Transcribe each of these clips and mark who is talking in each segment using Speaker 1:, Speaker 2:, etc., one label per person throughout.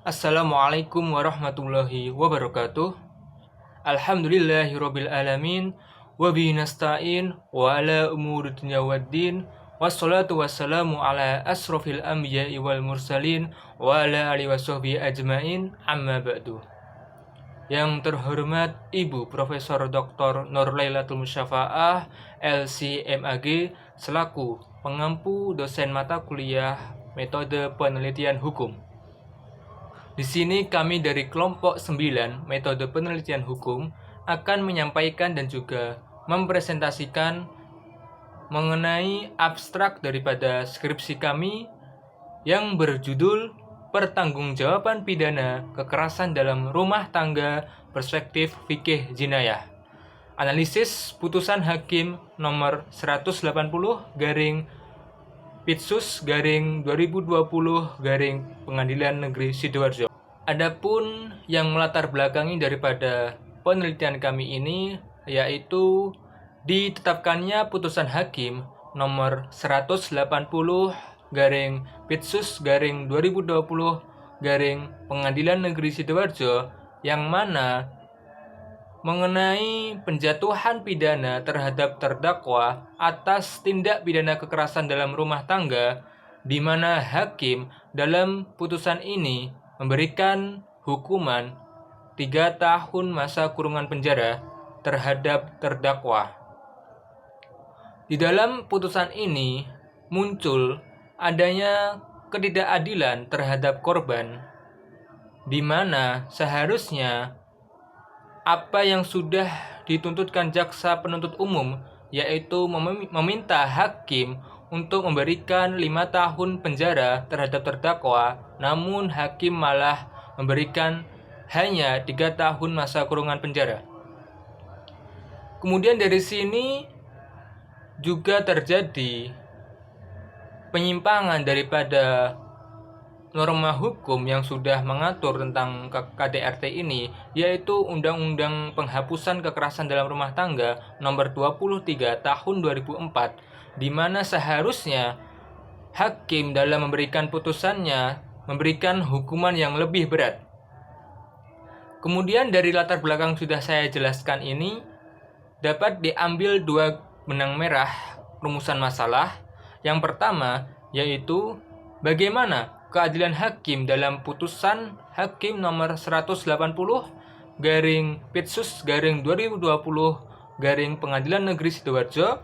Speaker 1: Assalamualaikum warahmatullahi wabarakatuh. Alhamdulillahirabbil alamin wa bihi nasta'in wa ala umuri dunya waddin wassalatu wassalamu ala asrofil anbiya'i wal mursalin wa ala alihi washabbihi ajmain amma ba'du. Yang terhormat Ibu Profesor Dr. Nurlailatul Musyafa'ah LC.MAG selaku pengampu dosen mata kuliah Metode Penelitian Hukum. Di sini kami dari kelompok 9 Metode Penelitian Hukum akan menyampaikan dan juga mempresentasikan mengenai abstrak daripada skripsi kami yang berjudul Pertanggungjawaban Pidana Kekerasan dalam Rumah Tangga Perspektif Fikih Jinayah. Analisis putusan Hakim nomor 180 garing Pitsus garing 2020 garing Pengadilan Negeri Sidoarjo. Adapun yang melatar belakangi daripada penelitian kami ini yaitu ditetapkannya putusan Hakim nomor 180 garing Pitsus garing 2020 garing Pengadilan Negeri Sidoarjo yang mana mengenai penjatuhan pidana terhadap terdakwa atas tindak pidana kekerasan dalam rumah tangga, di mana hakim dalam putusan ini memberikan hukuman 3 tahun masa kurungan penjara terhadap terdakwa. Di dalam putusan ini muncul adanya ketidakadilan terhadap korban, di mana seharusnya apa yang sudah dituntutkan jaksa penuntut umum yaitu meminta hakim untuk memberikan 5 tahun penjara terhadap terdakwa, namun hakim malah memberikan hanya 3 tahun masa kurungan penjara. Kemudian dari sini juga terjadi penyimpangan daripada norma hukum yang sudah mengatur tentang KDRT ini, yaitu Undang-Undang Penghapusan Kekerasan dalam Rumah Tangga nomor 23 tahun 2004, di mana seharusnya hakim dalam memberikan putusannya memberikan hukuman yang lebih berat. Kemudian dari latar belakang sudah saya jelaskan ini dapat diambil 2 benang merah rumusan masalah. Yang pertama yaitu bagaimana keadilan hakim dalam putusan Hakim nomor 180 garing Pitsus garing 2020 garing Pengadilan Negeri Sidoarjo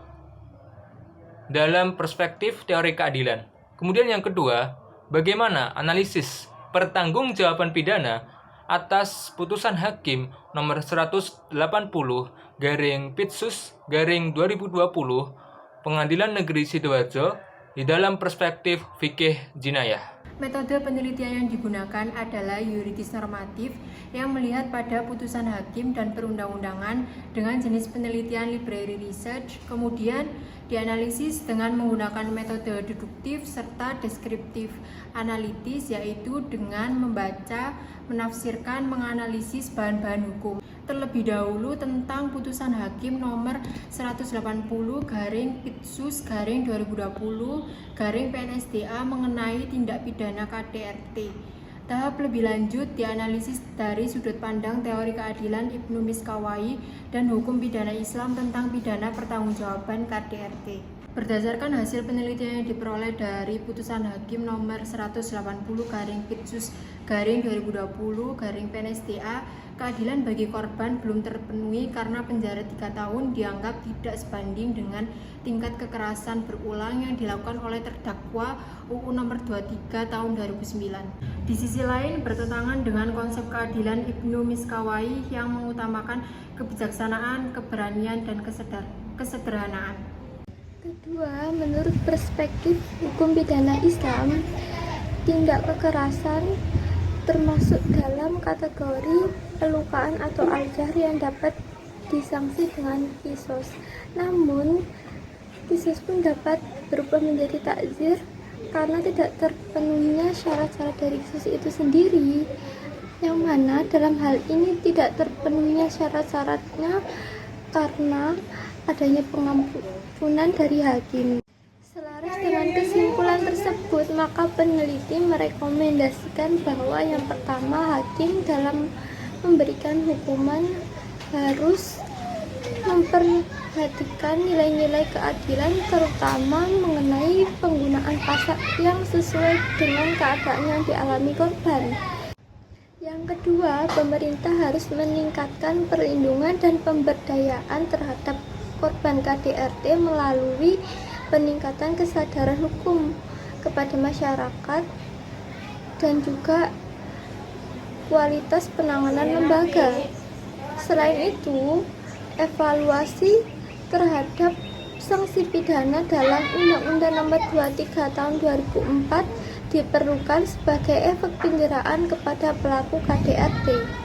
Speaker 1: dalam perspektif teori keadilan. Kemudian yang kedua, bagaimana analisis pertanggungjawaban pidana atas putusan Hakim nomor 180 garing Pitsus garing 2020 Pengadilan Negeri Sidoarjo di dalam perspektif fikih jinayah.
Speaker 2: Metode penelitian yang digunakan adalah yuridis normatif yang melihat pada putusan hakim dan perundang-undangan dengan jenis penelitian library research, kemudian dianalisis dengan menggunakan metode deduktif serta deskriptif analitis, yaitu dengan membaca, menafsirkan, menganalisis bahan-bahan hukum. Terlebih dahulu tentang putusan hakim nomor 180 garing Pitsus garing 2020 garing PNSDA mengenai tindak pidana KDRT. Tahap lebih lanjut dianalisis dari sudut pandang teori keadilan Ibnu Miskawai dan hukum pidana Islam tentang pidana pertanggungjawaban KDRT. Berdasarkan hasil penelitian yang diperoleh dari putusan hakim nomor 180 garing Pitsus garing 2020 garing PNSDA, keadilan bagi korban belum terpenuhi karena penjara 3 tahun dianggap tidak sebanding dengan tingkat kekerasan berulang yang dilakukan oleh terdakwa UU nomor 23 tahun 2009. Di sisi lain, bertentangan dengan konsep keadilan Ibnu Miskawai yang mengutamakan kebijaksanaan, keberanian, dan kesederhanaan.
Speaker 3: Kedua, menurut perspektif hukum pidana Islam, tindak kekerasan termasuk dalam kategori pelukaan atau aljar yang dapat disanksi dengan kisos. Namun, kisos pun dapat berubah menjadi takzir karena tidak terpenuhinya syarat-syarat dari kisos itu sendiri, yang mana dalam hal ini tidak terpenuhinya syarat-syaratnya karena adanya pengampunan dari hakim. Selaras dengan kesimpulan tersebut, maka peneliti merekomendasikan bahwa yang pertama, hakim dalam memberikan hukuman harus memperhatikan nilai-nilai keadilan, terutama mengenai penggunaan pasal yang sesuai dengan keadaan yang dialami korban. Yang kedua, pemerintah harus meningkatkan perlindungan dan pemberdayaan terhadap korban KDRT melalui peningkatan kesadaran hukum kepada masyarakat dan juga kualitas penanganan lembaga. Selain itu, evaluasi terhadap sanksi pidana dalam Undang-Undang Nomor 23 Tahun 2004 diperlukan sebagai efek penjeraan kepada pelaku KDRT.